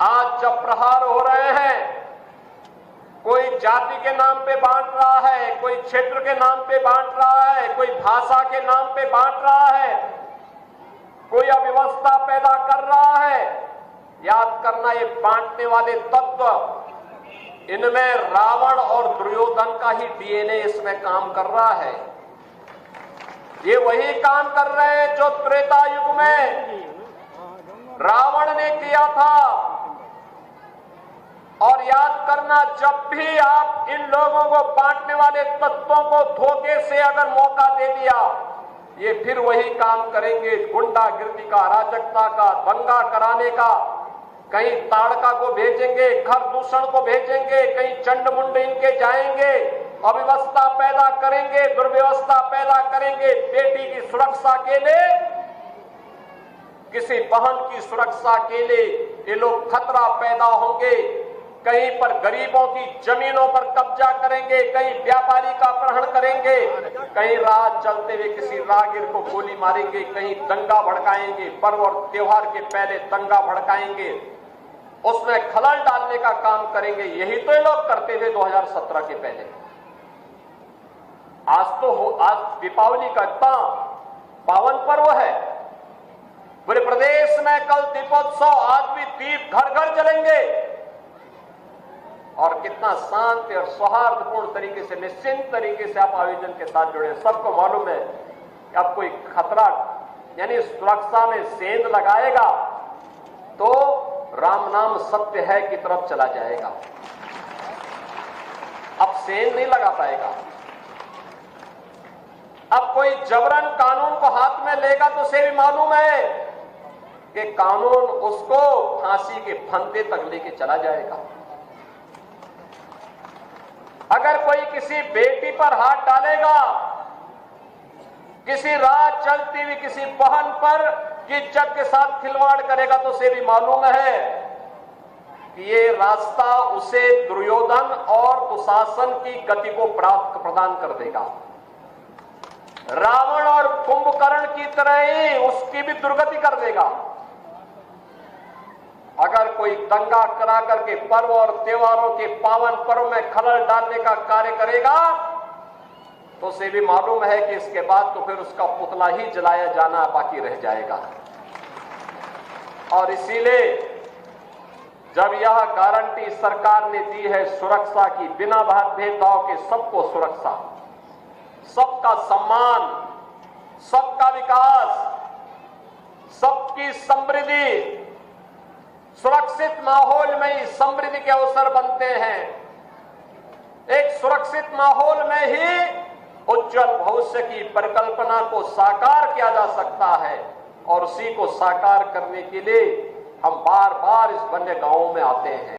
आज जब प्रहार हो रहे हैं, कोई जाति के नाम पे बांट रहा है, कोई क्षेत्र के नाम पे बांट रहा है, कोई भाषा के नाम पे बांट रहा है, कोई अव्यवस्था पैदा कर रहा है। याद करना, ये बांटने वाले तत्व, इनमें रावण और दुर्योधन का ही डीएनए इसमें काम कर रहा है। ये वही काम कर रहे हैं जो त्रेता युग में रावण ने किया था। और याद करना, जब भी आप इन लोगों को, बांटने वाले तत्वों को धोखे से अगर मौका दे दिया, ये फिर वही काम करेंगे, गुंडागिर्दी का, अराजकता का, दंगा कराने का। कहीं ताड़का को भेजेंगे, घर दूषण को भेजेंगे, कहीं चंड-मुंड इनके जाएंगे, अव्यवस्था पैदा करेंगे, दुर्व्यवस्था पैदा करेंगे। बेटी की सुरक्षा के लिए, किसी बहन की सुरक्षा के लिए ये लोग खतरा पैदा होंगे। कहीं पर गरीबों की जमीनों पर कब्जा करेंगे, कहीं व्यापारी का अपहरण करेंगे, कहीं राह चलते हुए किसी राहगीर को गोली मारेंगे, कहीं दंगा भड़काएंगे, पर्व और त्योहार के पहले दंगा भड़काएंगे, उसमें खलल डालने का काम करेंगे। यही तो ये लोग करते थे 2017 के पहले। आज दीपावली का इतना पावन पर्व है, पूरे प्रदेश में कल दीपोत्सव, आज भी दीप घर घर जलेंगे। और कितना शांत और सौहार्दपूर्ण तरीके से, निश्चिंत तरीके से आप आयोजन के साथ जुड़े। सबको मालूम है कि अब कोई खतरा, यानी सुरक्षा में सेंध लगाएगा तो राम नाम सत्य है की तरफ चला जाएगा। अब सेंध नहीं लगा पाएगा। अब कोई जबरन कानून को हाथ में लेगा तो उसे भी मालूम है कि कानून उसको फांसी के फंदे तक लेके चला जाएगा। अगर कोई किसी बेटी पर हाथ डालेगा, किसी राह चलती हुई किसी बहन पर की इज्जत के साथ खिलवाड़ करेगा तो उसे भी मालूम है कि ये रास्ता उसे दुर्योधन और दुशासन की गति को प्रदान कर देगा। रावण और कुंभकर्ण की तरह ही उसकी भी दुर्गति कर देगा। अगर कोई दंगा करा करके पर्व और त्योहारों के पावन पर्व में खलल डालने का कार्य करेगा तो उसे भी मालूम है कि इसके बाद तो फिर उसका पुतला ही जलाया जाना बाकी रह जाएगा। और इसीलिए जब यह गारंटी सरकार ने दी है सुरक्षा की, बिना भेदभाव के सबको सुरक्षा, सबका सम्मान, सबका विकास, सबकी समृद्धि, सुरक्षित माहौल में ही समृद्धि के अवसर बनते हैं। एक सुरक्षित माहौल में ही उज्जवल भविष्य की परिकल्पना को साकार किया जा सकता है। और उसी को साकार करने के लिए हम बार बार इस वन्य गांवों में आते हैं।